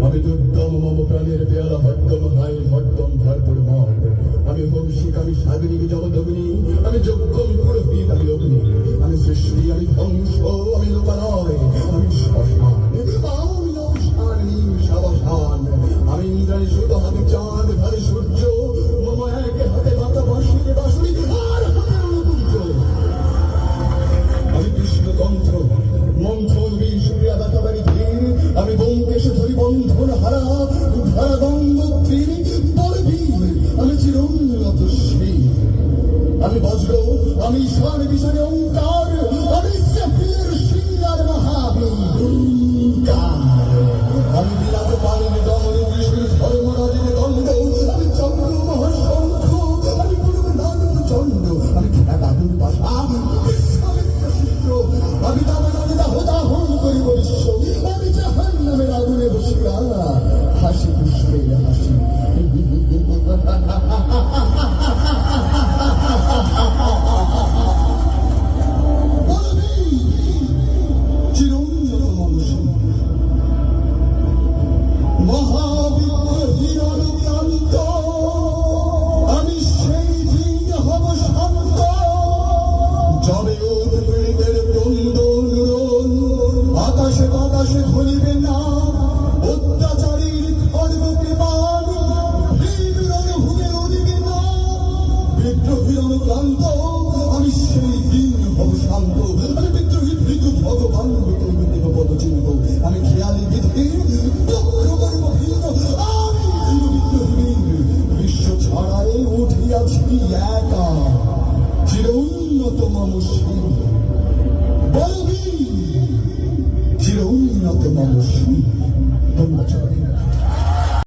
আমি দুর্দম মম প্রাণের পেয়ালা হরদম হাই হরদম ভরপুর মত। আমি হংসিক, আমি সাগরিক জগদগ্নি, আমি যজ্ঞ, আমি পুরোহিত, আমি অগ্নি, আমি সৃষ্টি, আমি ধ্বংস, আমি লোকালয়, আমি শ্মশান, আমি অবসান, নিঃসাবসান, আমি ইন্দ্রাণী সুত হাতে চাঁদ ঘরে সূর্য, মম এক হাতে বাতা বাঁশি বাঁশুরি আর হাতে অনুপুঞ্জ। আমি কৃষ্ণতন্ত্র মন্থন বিষ্ক্রিয়া ব্যথাবাড়ি ধীর, আমি ব্যোমকেশ ধরি বন্ধন হারা ধারা গঙ্গোত্রীর বলবীর, আমি চিরোন্নত শির, আমি বজ্র, আমি ঈশান বিষানে ওঙ্কার, আমি ইসরাফিলের সিংহার মহাবীর। আমি বিলাত পানির দমন বিষ্ণু ধর্মরাজের দণ্ড, আমি চক্র মহাশঙ্খ, আমি পূর্ব নাগ প্রচণ্ড, আমি খেলাকাতুর বাসা, আমি দাবানলে দাহন করিব বিশ্ব, আমি জাহান্নামের আগুনে বসিয়া হাসি পুষ্পের হাসি। মহাবিদ্রোহীর অনুক্রান্ত আমি সেই দিন হব শান্ত, যবে উৎপীড়িতের ক্রন্দন রোল আকাশে বাতাসে ধরিবে না, অত্যাচারীর খড়গ কৃপাণ ভীম রণভূমে উদিবে না। বিদ্রোহীর অনুক্রান্ত আমি সেই দিন হব শান্ত, আমি বিদ্রোহী ভীতু ভগবান দেব পদ চিহ্ন, আমি খেয়ালি বিধি বক্র করব ভিন্ন, আমি বিদ্রোহী বিশ্ব ছাড়াই উঠিয়াছি একা, চির উন্নত মম শির বলবি, চির উন্নত মম শির। ধন্যবাদ।